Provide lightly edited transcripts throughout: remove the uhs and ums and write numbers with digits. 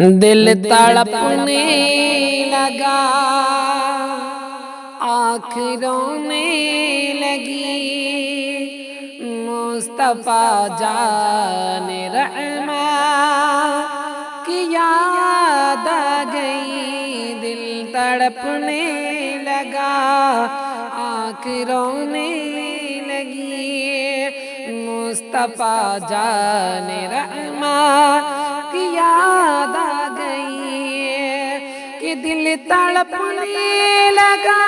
دل تڑپنے لگا، آنکھ رونے لگی، مصطفیٰ جان رحماں کی یاد آ گئی۔ دل تڑپنے لگا، آنکھ رونے لگی، مصطفیٰ جان رحماں کی یاد آ گئی کہ دل تڑپنے لگا،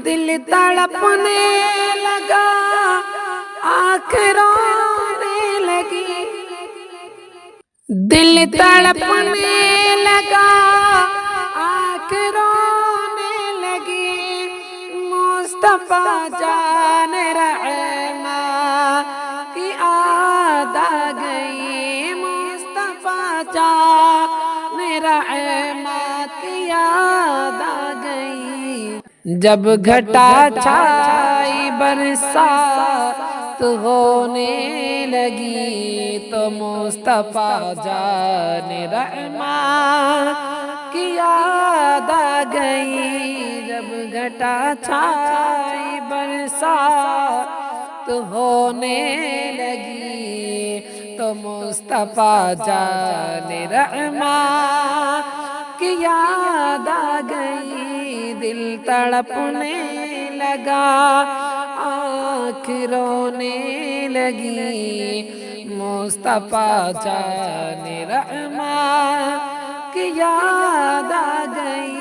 دل تڑپنے لگا، آنکھ رونے لگی، دل تڑپنے لگا، آنکھ رونے لگی، مصطفیٰ جان رحماں کی یاد آ گئی، مصطفیٰ جان رحماں کی یاد آ گئی۔ جب گھٹا چھائی برسات ہونے لگی تو مصطفیٰ جان رحماں کی یاد آ گئی۔ جب گھٹا چھائی برسات ہونے لگی تو مصطفیٰ جان رحماں کی یاد آ گئی۔ دل تڑپنے لگا، آنکھ رونے لگی، مصطفیٰ جان رحماں کی یاد آ گئی۔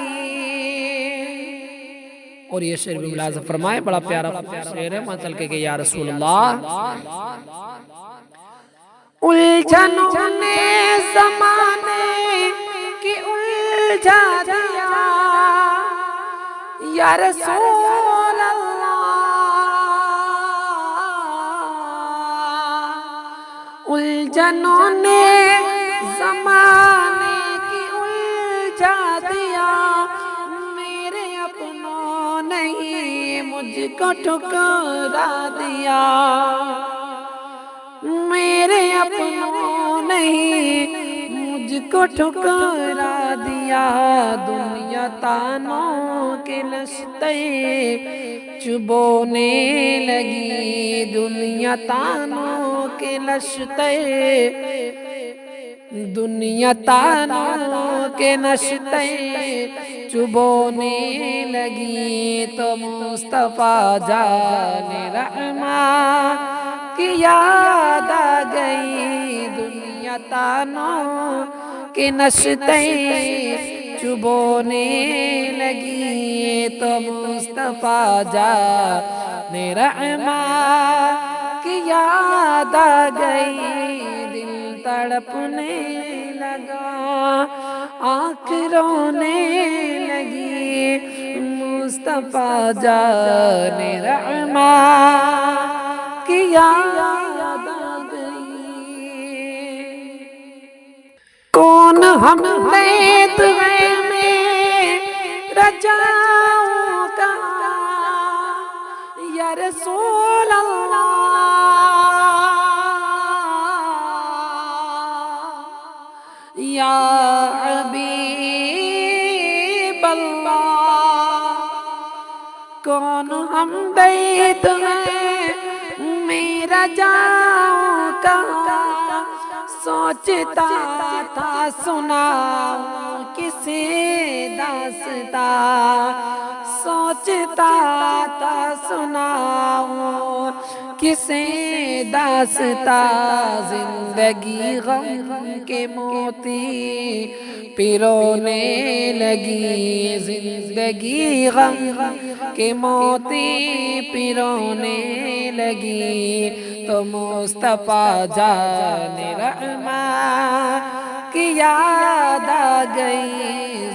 اور یہ شعر بھی ملاحظہ فرمائے، بڑا پیارا شعر ہے، ماں چل کے کہ یا رسول اللہ، الجھنوں نے زمانے کی الجھا دیا، یا رسول اللہ، الجھنوں نے زمانے کی الجھا دیا، میرے اپنوں نے مجھ کو ٹھکرا دیا، میرے اپنوں نے مجھ کو ٹھکرا دیا، دنیا تانوں کے لشتے چبونے لگی، دنیا تانوں کے لشتے، دنیا تانوں کے نشتے چبونے لگی تو مصطفیٰ جان رحماں کی یاد آ گئی۔ دنیا تانوں کے نشتے چبونے لگی تو مصطفیٰ جان رحماں کی یاد آ گئی۔ دل تڑپنے لگا، آنکھ رونے لگی، مصطفیٰ جان رحماں کی یاد آ گئی۔ کون ہم دید ہے میرا جاؤں کہاں، یا رسول اللہ، یا حبیب اللہ، کون ہم دید ہے میرا جاؤں کہاں، سوچتا تھا سناؤں کسے داستاں، سوچتا تھا سناؤں کسے داستاں، زندگی غم کے موتی پیرونے لگی، زندگی غم کے موتی پیرونے لگی تو مصطفیٰ جان رحماں کی یاد آ گئی۔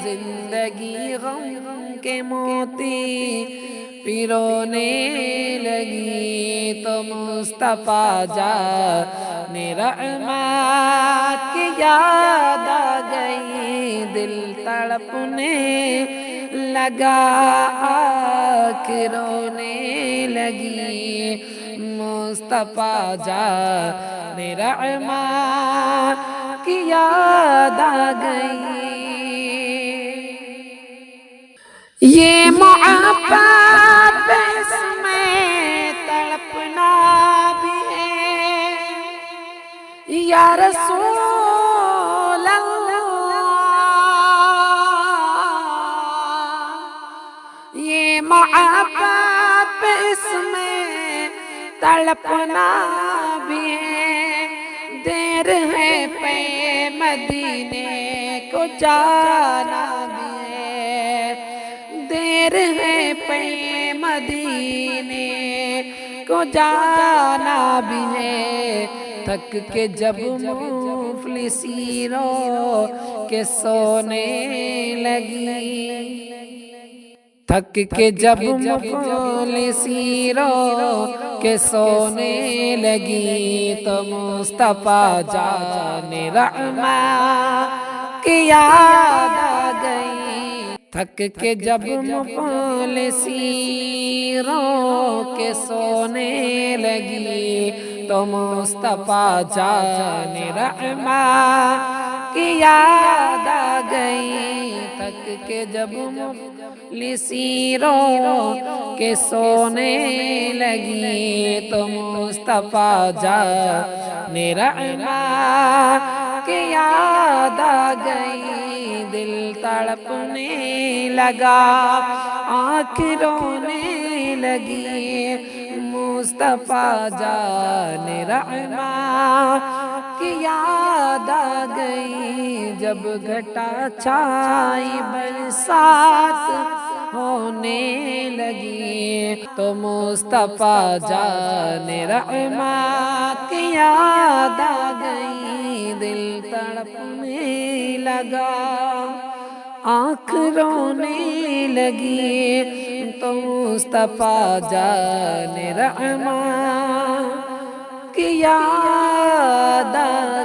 زندگی غم کے موتی پیرونے لگی تو مصطفیٰ جان رحماں کی یاد آ گئی۔ دل تڑپنے لگا، آنکھ رونے لگی، مصطفیٰ جان رحمہ کی یاد آ گئی۔ یہ محبت اس میں تڑپنا بھی ہے یا رسول اللہ، یہ محبت اس میں تڑپنا بھی ہے، دیر ہے پہ مدینے کو جانا بھی ہے، دیر ہے پہ مدینے کو جانا بھی ہے، تھک کے جب مفلسی رو کے سونے لگی، تھک کے جب مفلسی رو کے سونے لگی، تو مصطفیٰ جان رحمہ کی یاد آ گئی۔ تھک کے جب مفلسی رو کے سونے لگی، تو مصطفیٰ جان رحمہ کی یاد آ گئی۔ تھک کے جب مفلسی رو کے سونے لگی، تو مصطفیٰ جان رحمہ کی یاد آ گئی۔ دل تڑپنے لگا، آنکھ رونے لگی، مصطفیٰ جان رحمہ کی یاد آ گئی۔ جب گھٹا چھائی برسات ہونے لگی، تو مصطفیٰ جان رحمہ کی یاد آ گئی۔ دل تڑپنے لگا، آنکھ رونے لگی، تو مصطفیٰ جان رحمہ کی یاد آ